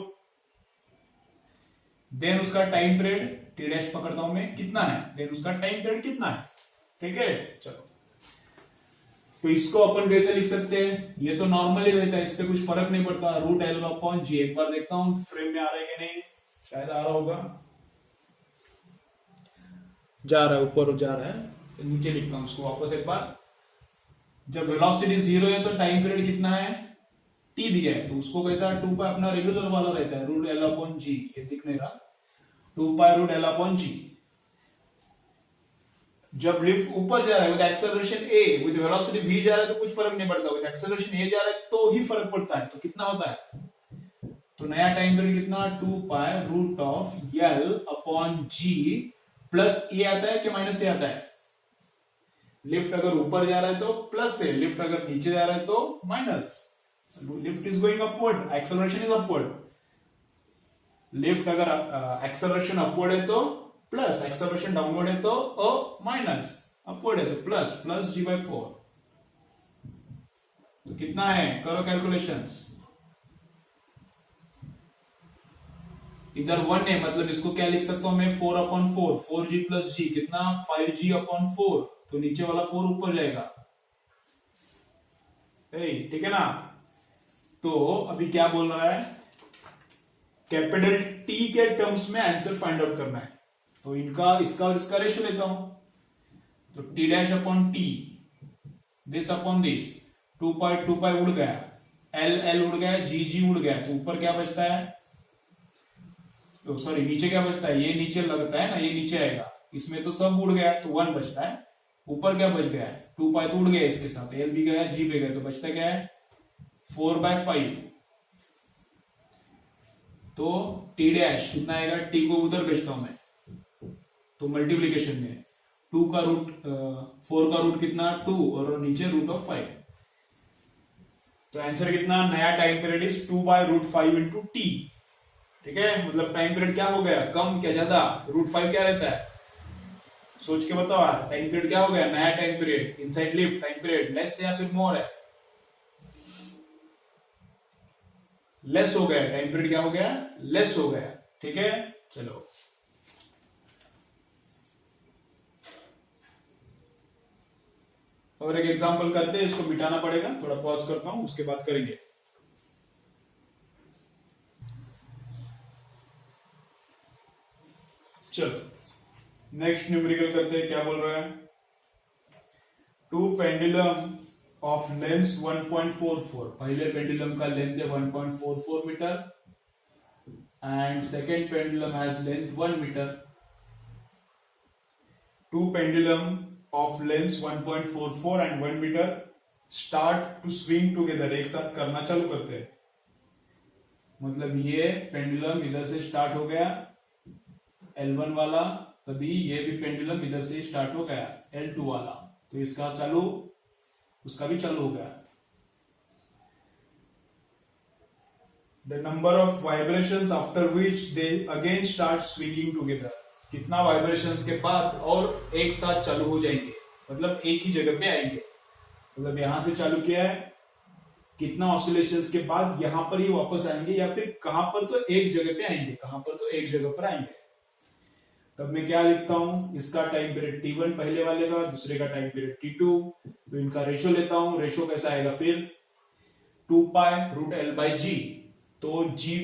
देन उसका टाइम पीरियड टी डैश पकड़ता हूं मैं कितना है, देन उसका टाइम पीरियड कितना है, ठीक है। चलो तो इसको अपन कैसे लिख सकते हैं, ये तो नॉर्मल ही रहता है, इस पे कुछ फर्क नहीं पड़ता, रूट एल अपॉन जी, एक बार देखता हूं फ्रेम में आ रहा है कि नहीं, शायद आ रहा होगा, जा रहा है ऊपर जा रहा है, तो नीचे लिखता हूं उसको वापस एक बार। जब वेलोसिटी 0 है तो टाइम पीरियड कितना है टी दिया है, तो उसको कैसा 2 पाई अपना रेगुलर वाला रहता है, रूट एल अपॉन जी, ये दिख नहीं रहा, 2 pi root l upon g. जब लिफ्ट ऊपर जा रहा है with acceleration a, with velocity v जा रहा है तो कुछ फर्क नहीं पड़ता, विद एक्सेलरेशन ए जा रहा है तो ही फर्क पड़ता है, तो कितना होता है, तो नया टाइम पीरियड कितना 2 pi root of L upon g plus a आता है कि माइनस ए आता है, लिफ्ट अगर ऊपर जा रहा है तो प्लस है, लिफ्ट अगर नीचे जा रहा है तो minus, lift is going upward, acceleration is upward, lift अगर एक्सेलरेशन अपवर्ड है तो प्लस, एक्सेलरेशन डाउनवर्ड है तो माइनस, अपवर्ड है तो प्लस, प्लस g/4, तो कितना है करो कैलकुलेशंस, इधर 1 है मतलब इसको क्या लिख सकता हूं मैं 4/4, 4g प्लस जी कितना 5g/4, तो नीचे वाला 4 ऊपर जाएगा, ठीक है ना। तो अभी क्या बोल रहा है, कैपिटल टी के टर्म्स में आंसर फाइंड आउट करना है, तो इनका इसका और इसका रेशियो लेता हूं, तो t dash upon T, this upon this, 2 पाई उड़ गया, एल उड़ गया, जी उड़ गया, तो ऊपर क्या बचता है, तो सॉरी नीचे क्या बचता है, ये नीचे लगता है ना, ये नीचे आएगा, इसमें तो सब उड़ गया तो 1 बचता है, ऊपर क्या बच गया है 2 पाई तो उड़ गया इसके साथ, एल भी गया जी भी गया, तो बचता क्या है 4/5, तो टी डैश कितना आएगा, टी को उधर भेजता हूं मैं तो मल्टीप्लीकेशन में 2 का रूट 4 का रूट कितना 2 और नीचे रूट ऑफ 5, तो आंसर कितना, नया time period is 2/√5 into T, ठीक है, मतलब टाइम पीरियड क्या हो गया, कम क्या ज्यादा, √5 क्या रहता है, सोच के बताओ यार, टाइम पीरियड क्या हो गया, नया time period inside lift time period less या फिर मोर है, लेस हो गया, टाइम पीरियड क्या हो गया, लेस हो गया। ठीक है, चलो और एक एग्जांपल करते हैं, इसको मिटाना पड़ेगा, थोड़ा पॉज करता हूं, उसके बाद करेंगे। चलो नेक्स्ट न्यूमेरिकल करते हैं, क्या बोल रहा है, टू पेंडुलम ऑफ लेंथ 1.44, पहले पेंडुलम का लेंथ है 1.44 metre and second pendulum has length 1 metre. Two pendulum of length 1.44 and 1 metre start to swing together, एक साथ करना चालू करते हैं। मतलब ये पेंडुलम इधर से स्टार्ट हो गया L1 वाला, तभी ये भी पेंडुलम इधर से स्टार्ट हो गया L2 वाला, तो इसका चालू, उसका भी चालू हो गया। The number of vibrations after which they again start swinging together, कितना वाइब्रेशंस के बाद और एक साथ चालू हो जाएंगे, मतलब एक ही जगह पे आएंगे। मतलब यहां से चालू किया है, कितना ऑसिलेशंस के बाद यहां पर ही वापस आएंगे, या फिर कहां पर तो एक जगह पे आएंगे, कहां पर तो एक जगह पर आएंगे। तब मैं क्या लिखता हूं, इसका टाइम पीरियड T1 पहले वाले का, दूसरे का टाइम पीरियड T2, तो इनका रेशो लेता हूं, रेशो कैसा आएगा फिर 2 पाई रूट L बाई जी, तो जी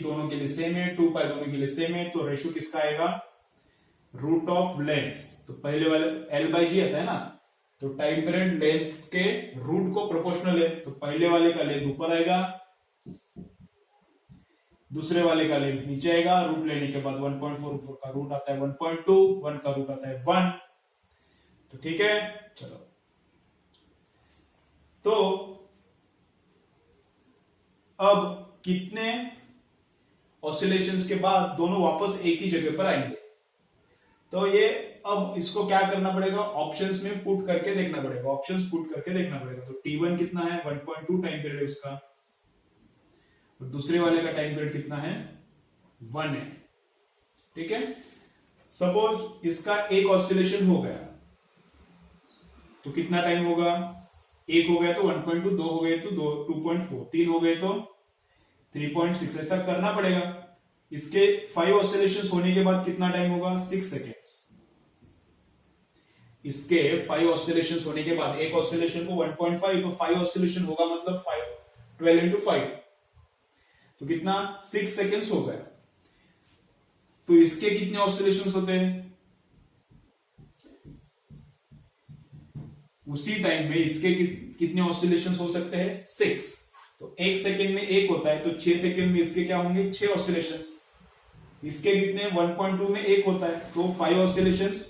दोनों के लिए सेम है, 2 पाई दोनों के लिए सेम है, तो रेशो किसका आएगा, रूट ऑफ लेंथ, तो पहले वाले L बाई जी आता है ना, तो टाइम पीरियड लेंथ के रूट को प्रोपोर्शनल है, तो पहले वाले का लेंथ ऊपर आएगा, दूसरे वाले का लेंथ नीचे आएगा। रूट लेने के बाद 1.44 का रूट आता है 1.2, 1 का रूट आता है 1, तो ठीक है। चलो तो अब कितने ऑसिलेशंस के बाद दोनों वापस एक ही जगह पर आएंगे, तो ये अब इसको क्या करना पड़ेगा, ऑप्शंस में पुट करके देखना पड़ेगा, ऑप्शंस पुट करके देखना पड़ेगा। तो T1 कितना है, 1.2 टाइम पीरियड है उसका, और दूसरे वाले का टाइम पीरियड कितना है, 1 है। ठीक है, सपोज इसका एक ऑसिलेशन हो गया, तो कितना टाइम होगा, एक हो गया तो 1.2, दो हो गए तो 2.4, तीन हो गए तो 3.6, ऐसा करना पड़ेगा। इसके 5 ऑसिलेशंस होने के बाद कितना टाइम होगा, 6 सेकेंड्स। इसके 5 ऑसिलेशंस होने के बाद, एक ऑसिलेशन को 1.5, तो 5 ऑसिलेशन होगा, मतलब 12 इंटू 5, तो कितना 6 सेकेंड्स हो गया। तो इसके कितने ऑसिलेशंस होते हैं, उसी टाइम में इसके कितने ऑसिलेशंस हो सकते हैं, 6, तो 1 सेकेंड में एक होता है, तो 6 सेकेंड में इसके क्या होंगे, 6 ऑसिलेशंस। इसके कितने, 1.2 में एक होता है, तो 5 ऑसिलेशंस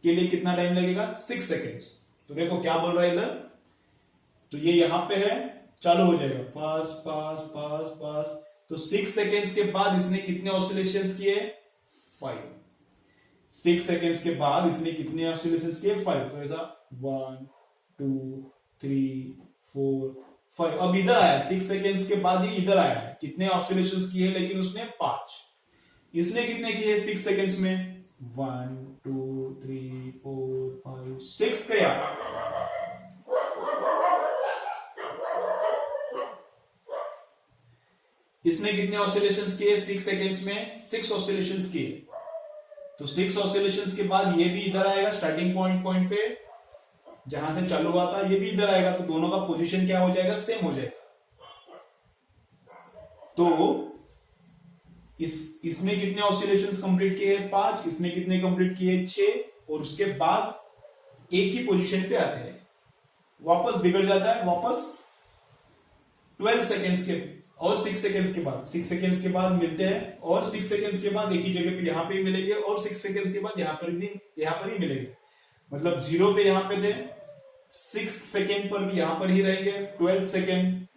के लिए कितना टाइम लगेगा, 6 सेकेंड्स। तो देखो क्या बोल रहा है इधर, तो ये यहां पे है, चालू हो जाएगा, पास पास पास पास, तो 6 सेकेंड्स के बाद इसने कितने ऑसिलेशंस किए, 5। 6 सेकेंड्स के बाद इसने कितने ऑसिलेशंस किए, 5, तो ऐसा 1 2 3 4 5, अब इधर आया, 6 सेकेंड्स के बाद ही इधर आया है, कितने ऑसिलेशंस किए, लेकिन उसने 5। इसने कितने किए 6 सेकेंड्स में, 1 2 3 4 5 6 किया। इसने कितने ऑसिलेशंस किए 6 सेकेंड्स में, 6 ऑसिलेशंस किए, तो 6 ऑसिलेशंस के बाद ये भी इधर आएगा, स्टार्टिंग पॉइंट पे जहां से चालू हुआ था, ये भी इधर आएगा, तो दोनों का पोजीशन क्या हो जाएगा, सेम हो जाएगा। तो इसमें कितने ऑसिलेशंस कंप्लीट किए, 5, इसने कितने कंप्लीट किए, 6, और उसके बाद एक ही पोजीशन पे आते हैं, वापस बिगड़ जाता है, वापस 12 सेकेंड्स के और 6 सेकेंड्स के बाद, 6 सेकेंड्स के बाद मिलते हैं, और 6 सेकेंड्स के बाद एक ही जगह पे यहां पे ही मिलेंगे, और 6 सेकेंड्स के बाद यहां पर ही मिलेंगे। मतलब 0 पे यहां पे थे, 6 सेकेंड पर भी यहां पर ही रहेंगे, 12 सेकेंड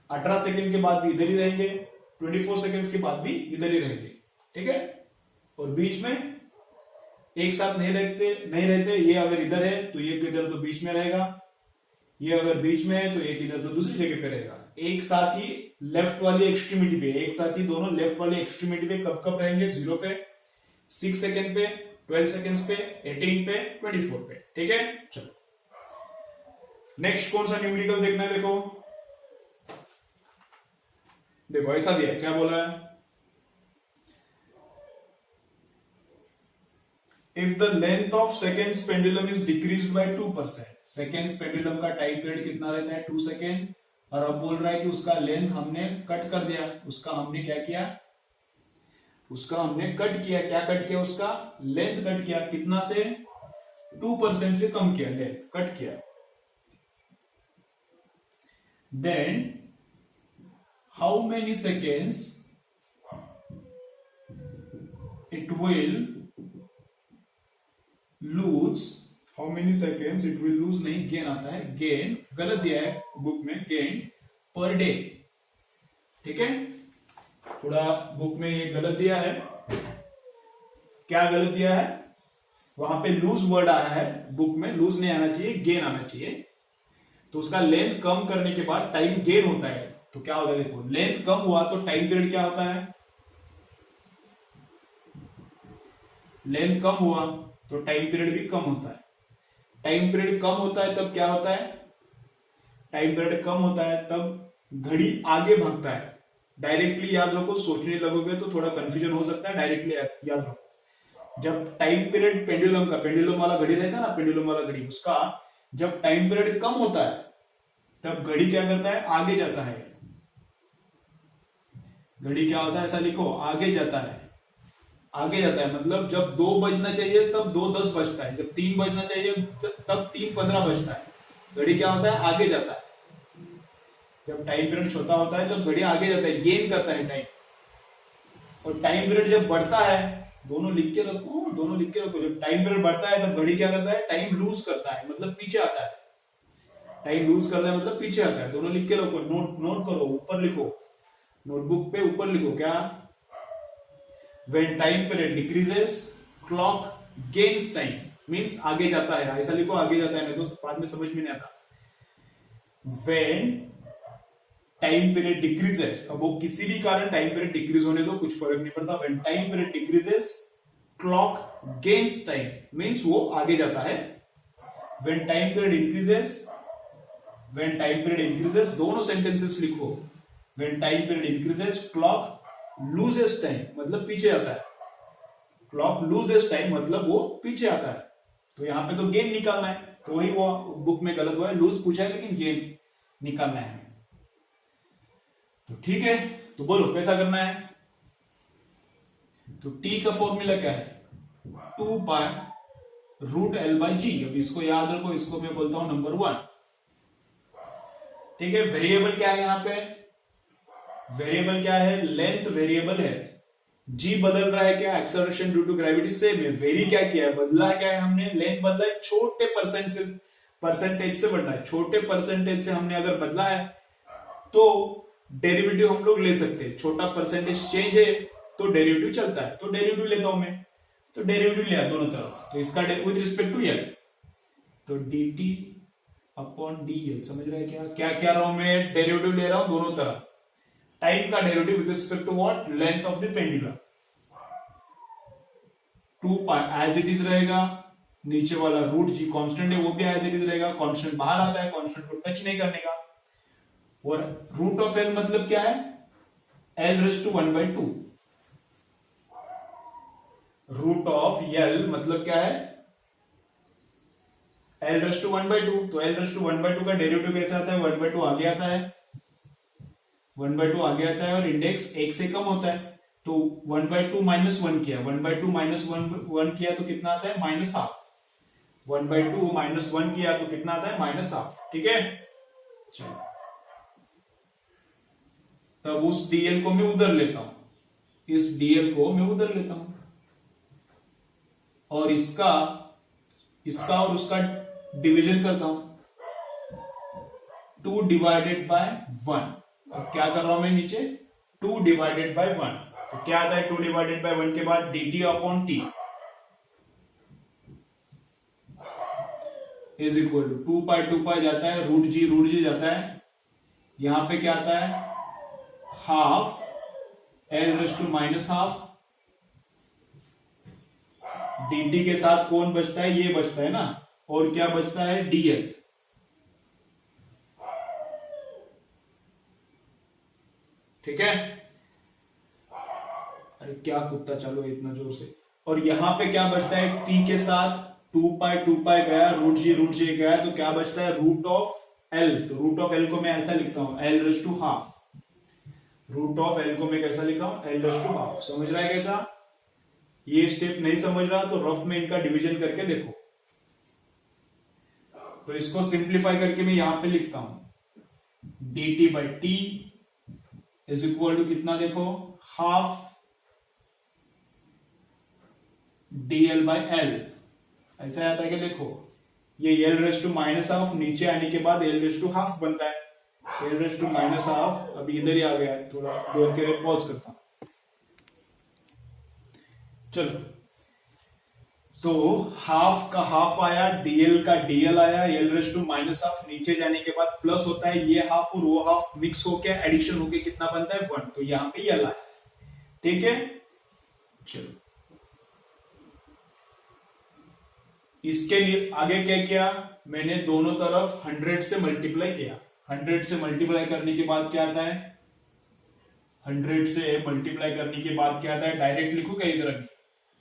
18 सेकेंड के बाद भी इधर ही रहेंगे, 24 सेकेंड्स के बाद भी इधर ही रहेंगे। ठीक है, और बीच में एक साथ नहीं रहते, ये अगर इधर है तो ये इधर तो बीच में रहेगा, ये अगर बीच में है तो एक इधर तो दूसरी जगह पे रहेगा। एक साथ ही लेफ्ट वाली एक्सट्रीमिटी पे, एक साथ ही दोनों लेफ्ट वाली एक्सट्रीमिटी पे कब कब रहेंगे, 0 पे, 6 सेकेंड पे, 12 सेकेंड्स पे, 18 पे, 24 पे। ठीक है, चलो नेक्स्ट कौन सा न्यूमेरिकल देखना है, देखो देखो ऐसा दिया है, क्या बोला है, if the length of seconds pendulum is decrease by 2%, seconds pendulum का टाइम पीरियड कितना रहता है 2 सेकेंड, और अब बोल रहा है कि उसका लेंथ हमने कट कर दिया, उसका हमने क्या किया, उसका हमने कट किया, क्या कट किया, उसका लेंथ कट किया, कितना से 2% से कम किया, लेंथ कट किया, then how many seconds it will lose, how many seconds it will lose नहीं, गेन आता है, गेन गलत दिया है बुक में, गेन पर डे, ठीक है, थोड़ा बुक में ये गलत दिया है, क्या गलत दिया है, वहां पे लूज वर्ड आया है, बुक में लूज नहीं आना चाहिए, गेन आना चाहिए, तो उसका लेंथ कम करने के बाद टाइम गेन होता है, तो क्या होता है, देखो लेंथ कम हुआ तो टाइम पीरियड क्या होता है, लेंथ कम हुआ तो टाइम पीरियड भी कम होता है, टाइम पीरियड कम होता है तब क्या होता है, टाइम पीरियड कम होता है तब घड़ी आगे भागता है, डायरेक्टली याद रखो, सोचने लगोगे तो थोड़ा कंफ्यूजन हो सकता है, डायरेक्टली याद रखो, जब टाइम पीरियड पेंडुलम का, पेंडुलम वाला घड़ी रहता है ना, पेंडुलम वाला घड़ी, उसका जब टाइम पीरियड कम होता है तब घड़ी क्या करता है, आगे जाता है, घड़ी क्या होता है, ऐसा लिखो, आगे जाता है, आगे जाता है, मतलब जब 2 बजना चाहिए तब 2:10 बजता है, जब 3 बजना चाहिए तब 3:15 बजता है, घड़ी क्या होता है, आगे जाता है, जब टाइम पीरियड छोटा होता है तब घड़ी आगे जाता है, गेन करता है टाइम, और टाइम पीरियड जब बढ़ता है, दोनों लिख के रखो, दोनों लिख के रखो, जब टाइम पीरियड बढ़ता है तब घड़ी क्या करता है, टाइम लूज करता है, मतलब पीछे आता है, टाइम लूज करता है मतलब पीछे आता है, दोनों लिख के रखो, नोट करो, ऊपर लिखो, नोटबुक पे ऊपर लिखो, क्या, when time period decreases clock gains time, means आगे जाता है, ऐसा लिखो, आगे जाता है, नहीं तो बाद में समझ में नहीं आता, when टाइम पीरियड डिक्रीजेस, अब वो किसी भी कारण टाइम पीरियड डिक्रीज होने दो, कुछ फर्क नहीं पड़ता, when time period decreases clock gains time, means वो आगे जाता है, when time period increases, when time period increases, दोनों सेंटेंसेस लिखो, when time period increases clock loses time, मतलब पीछे आता है, क्लॉक लूजेस टाइम मतलब वो पीछे आता है, तो यहां पे तो गेन निकालना है, तो वही वो बुक में गलत हुआ है, लूज पूछा है लेकिन गेन निकालना है, तो ठीक है, तो बोलो कैसा करना है, तो टी का फॉर्मूला क्या है, 2π√L/G, अब इसको याद रखो, इसको मैं बोलता हूं नंबर 1, ठीक है, वेरिएबल क्या है यहां पे, वेरिएबल क्या है, लेंथ वेरिएबल है, जी बदल रहा है क्या, acceleration due to gravity same है, वेरी क्या किया है, बदला क्या है हमने, लेंथ बदला है, छोटे परसेंटेज से बढ़ना है, छोटे परसेंटेज से हमने अगर बदला है तो डेरिवेटिव हम लोग ले सकते हैं, छोटा परसेंटेज चेंज है तो डेरिवेटिव चलता है, तो डेरिवेटिव लेता हूं मैं, तो डेरिवेटिव लिया दोनों तरफ, तो इसका विद रिस्पेक्ट टू एल, तो dt अपॉन dl, समझ रहे हैं क्या क्या क्या रहा हूं मैं, डेरिवेटिव ले रहा हूं दोनों तरफ, टाइम का derivative with respect to what, length of the pendulum, 2π as it is रहेगा, नीचे वाला √g कांस्टेंट है वो भी एज इट इज रहेगा, कांस्टेंट बाहर आता है, कांस्टेंट को टच नहीं करने का, और √L मतलब क्या है, L⁻², √L मतलब क्या है, L⁻², तो L⁻² का डेरिवेटिव कैसे आता है, 1/2 आगे आता है, 1/2 आगे आता है, और इंडेक्स 1 से कम होता है, तो 1/2 -1 किया, 1/2 -1 किया तो कितना आता है, -½ 1/2 -1 किया तो कितना आता है, -½ ठीक है, चलो तब उस dl को मैं उधर लेता हूं, इस dl को मैं उधर लेता हूं, और इसका और उसका डिवीजन करता हूं, 2/1, अब क्या कर रहा हूं मैं नीचे, 2/1, तो क्या आता है 2/1 के बाद, dt upon t is equal to 2π जाता है, √g जाता है, यहां पे क्या आता है, ½ L⁻⁻, dt के साथ कौन बचता है, ये बचता है ना, और क्या बचता है, dl, ठीक है। अरे क्या कुत्ता चालू है इतना जोर से। और यहां पे क्या बचता है, टी के साथ 2 पाई गया, रूट जी गया, तो क्या बचता है, रूट ऑफ एल। तो रूट ऑफ एल को मैं ऐसा लिखता हूं, l raise to half. Root of l को मैं कैसा लिखा हूं, एल रेस टू हाफ। समझ रहा है कैसा? ये स्टेप नहीं समझ रहा तो रफ में इनका डिवीजन करके देखो। तो इसको सिंप्लीफाई करके मैं यहां पे लिखता हूं, dt by t is equal to कितना, देखो, हाफ dl बाई एल। ऐसा आता है कि देखो, ये l raise to minus half, नीचे आने के बाद एल रेस टू हाफ बनता है। L raise to minus half अभी इधर ही आ गया है, थोड़ा देर के लिए पॉज करता हूं। चलो, तो हाफ का हाफ आया, डीएल का डीएल आया, l raise to minus half नीचे जाने के बाद प्लस होता है, ये हाफ और वो हाफ मिक्स होके एडिशन होके कितना बनता है, 1। तो यहां पे एल आया, ठीक है। चलो, इसके लिए आगे क्या किया, मैंने दोनों तरफ 100 से मल्टीप्लाई किया। 100 से मल्टीप्लाई करने के बाद क्या आता है, 100 से मल्टीप्लाई करने के बाद क्या आता है, डायरेक्ट लिखू क्या इधर, अभी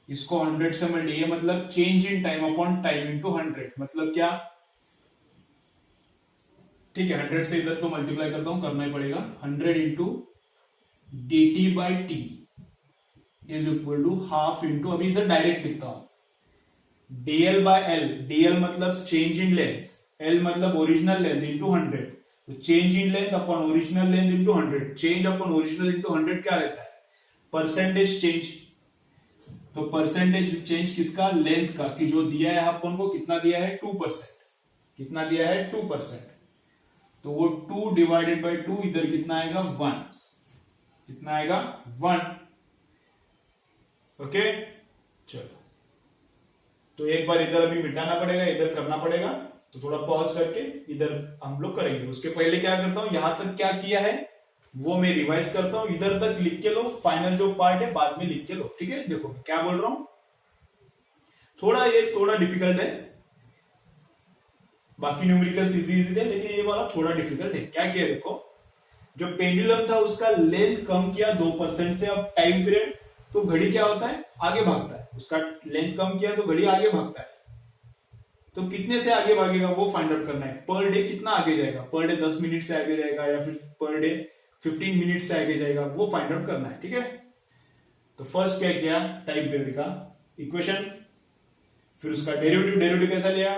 इसको 100 से मल्टीप्लाई, ये मतलब change in time upon time into 100, मतलब क्या, ठीक है। 100 से इधर तो मल्टीप्लाई करता हूं, करना ही पड़ेगा। 100 into d t by t is equal to half into, अभी इधर डायरेक्ट लिखता हूं, dl बाय एल। dl मतलब चेंज इन लेंथ, l मतलब ओरिजिनल लेंथ इंटू 100। तो change in length upon original length into 100। Change upon original into 100 क्या रहता है, परसेंटेज चेंज। तो परसेंटेज चेंज किसका, लेंथ का, कि जो दिया है अपन को, कितना दिया है, 2%। कितना दिया है, 2%। तो वो 2 डिवाइडेड बाई 2 इधर कितना आएगा, 1। कितना आएगा, 1। ओके, चलो, तो एक बार इधर अभी मिटाना पड़ेगा, इधर करना पड़ेगा, तो थोड़ा पॉज करके इधर हम लोग करेंगे। उसके पहले क्या करता हूं, यहां तक क्या किया है वो मैं रिवाइज करता हूं, इधर तक लिख के लो, फाइनल जो पार्ट है बाद में लिख के लो, ठीक है। देखो क्या बोल रहा हूं, थोड़ा डिफिकल्ट है, बाकी न्यूमेरिकल्स इजी थे, लेकिन ये वाला थोड़ा डिफिकल्ट है। क्या किया, देखो, जो पेंडुलम था उसका लेंथ कम किया 2% से। अब टाइम पीरियड, तो घड़ी क्या होता है, आगे भागता है, उसका लेंथ कम किया तो घड़ी आगे भागता है। तो कितने से आगे भागेगा वो फाइंड आउट करना है। पर डे कितना आगे जाएगा, पर डे 10 मिनट से आगे जाएगा या फिर पर डे 15 मिनट से आगे जाएगा, वो फाइंड आउट करना है, ठीक है। तो फर्स्ट क्या किया, टाइम पीरियड का इक्वेशन, फिर उसका डेरिवेटिव कैसा लिया,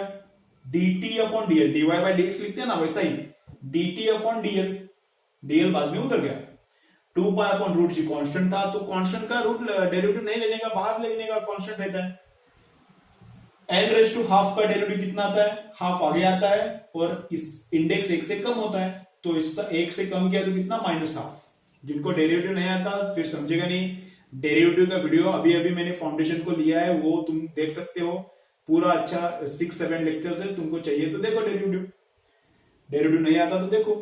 dt upon DL, dy by dx लिखते हैं ना, वैसा ही dt अपॉन डीएल। डीएल बाद में उतर गया। 2 पाई अपॉन रूट जी कांस्टेंट था, तो कांस्टेंट का रूट डेरिवेटिव नहीं लेने का, बाहर लेने का, कांस्टेंट रहता है। एल रेस टू हाफ का डेरिवेटिव कितना आता है, हाफ आगे आता है, और इस इंडेक्स 1 से कम होता है, तो इस 1 से कम किया तो कितना, माइनस हाफ। जिनको डेरिवेटिव नहीं आता फिर समझेगा नहीं। डेरिवेटिव का वीडियो अभी अभी मैंने फाउंडेशन को लिया है, वो तुम देख सकते हो, पूरा अच्छा 6-7 लेक्चर्स है, तुमको चाहिए तो देखो डेरिवेटिव। डेरिवेटिव नहीं आता तो देखो।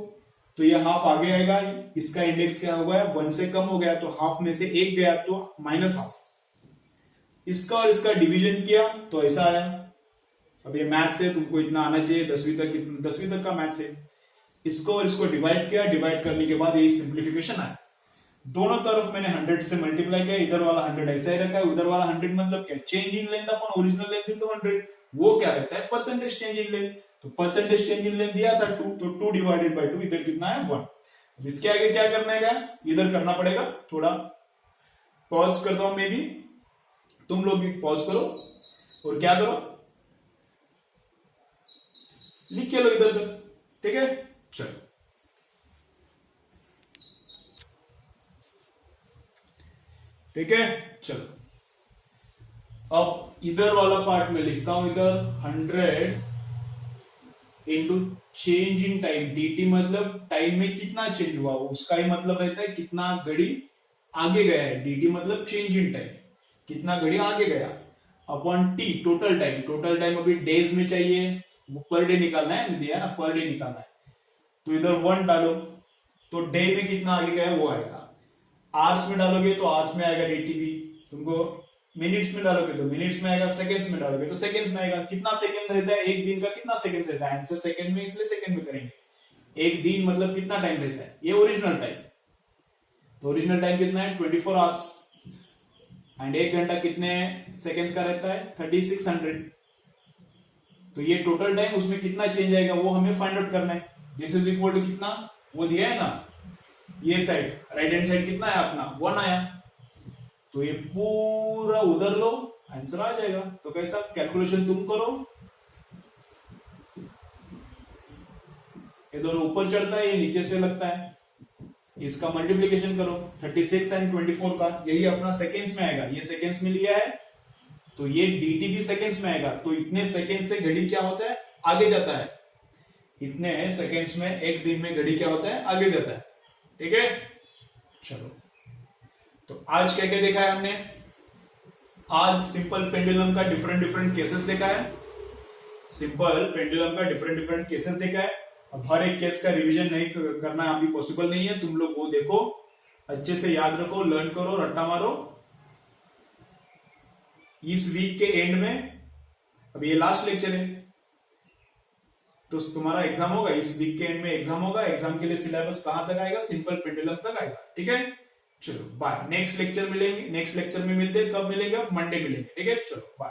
तो ये हाफ आगे आएगा, इसका इंडेक्स क्या हो गया, 1 से कम हो गया, तो हाफ में से 1 गया तो माइनस हाफ। इसका और इसका डिवीजन किया तो ऐसा आया। अब ये मैथ्स है, तुमको इतना आना चाहिए, 10वीं तक का मैथ्स है। इसको और इसको डिवाइड किया, डिवाइड करने के बाद यही सिंप्लीफिकेशन आया। दोनों तरफ मैंने 100 से मल्टीप्लाई किया, इधर वाला 100 ऐसा ही रखा है, उधर वाला 100 मतलब क्या, change in length upon original length into 100। वो क्या रहता है, परसेंटेज चेंज इन लेंथ। तो परसेंटेज चेंज इन लेंथ दिया था 2, तो 2 डिवाइडेड बाई 2 इधर कितना है, 1। अब इसके आगे क्या करना है, इधर करना पड़ेगा। थोड़ा पॉज करता हूं मैं भी, तुम लोग भी पॉज करो और क्या करो, लिख के लो इधर तक, ठीक है। चलो, ठीक है, चलो, अब इधर वाला पार्ट में लिखता हूं, इधर 100 into change in time, dt मतलब टाइम में कितना चेंज हुआ, उसका ही मतलब रहता है कितना घड़ी आगे गया है। dt मतलब चेंज इन टाइम, कितना घड़ी आगे गया, upon T total time. Total time अभी डेज में चाहिए, वो पर डे निकालना है, दिया ना, पर डे निकालना है। तो इधर 1 डालो, तो डे में कितना आगे गया वो आएगा। आवर्स में डालोगे तो आवर्स में आएगा dtv, तुमको मिनट्स में डालोगे तो मिनट्स में आएगा, सेकंड्स में डालोगे तो सेकंड्स में आएगा। कितना सेकंड रहता है, एक दिन का कितना सेकंड रहता है, आंसर सेकंड में, इसलिए सेकंड में करेंगे। एक दिन मतलब कितना टाइम रहता है, ये ओरिजिनल टाइम। तो ओरिजिनल टाइम कितना है 24 आवर्स, एंड 1 घंटा कितने सेकेंड्स का रहता है 3600। तो ये टोटल टाइम, उसमें कितना चेंज आएगा वो हमें फाइंड आउट करना है। दिस इज इक्वल टू कितना वो दिया है ना, ये साइड राइट हैंड साइड कितना है अपना 1 आया, तो ये पूरा उधर लो, आंसर आ जाएगा। तो कैसा कैलकुलेशन तुम करो, ये दोनों ऊपर चढ़ता है, ये नीचे से लगता है, इसका मल्टीप्लीकेशन करो 36 एंड 24 का, यही अपना सेकेंड्स में आएगा। ये सेकेंड्स में लिया है तो ये dt भी सेकेंड्स में आएगा। तो इतने सेकेंड से घड़ी क्या होता है आगे जाता है, इतने सेकेंड्स में एक दिन में घड़ी क्या होता है आगे जाता है। ठीक है, चलो तो आज क्या क्या देखा है हमने, आज सिंपल पेंडुलम का डिफरेंट डिफरेंट केसेस देखा है, सिंपल पेंडुलम का डिफरेंट डिफरेंट केसेस देखा है। अब हर एक केस का रिवीजन नहीं करना अभी पॉसिबल नहीं है, तुम लोग वो देखो, अच्छे से याद रखो, लर्न करो, रट्टा मारो। इस वीक के एंड में, अब ये लास्ट लेक्चर है तो तुम्हारा एग्जाम होगा, इस वीक के एंड में एग्जाम होगा। एग्जाम के लिए सिलेबस कहां तक आएगा, सिंपल पेंडुलम तक आएगा। ठीक है, चलो बाय, नेक्स्ट लेक्चर मिलेंगे, नेक्स्ट लेक्चर में मिलते हैं, कब मिलेंगे, मंडे मिलेंगे। ठीक है, चलो बाय।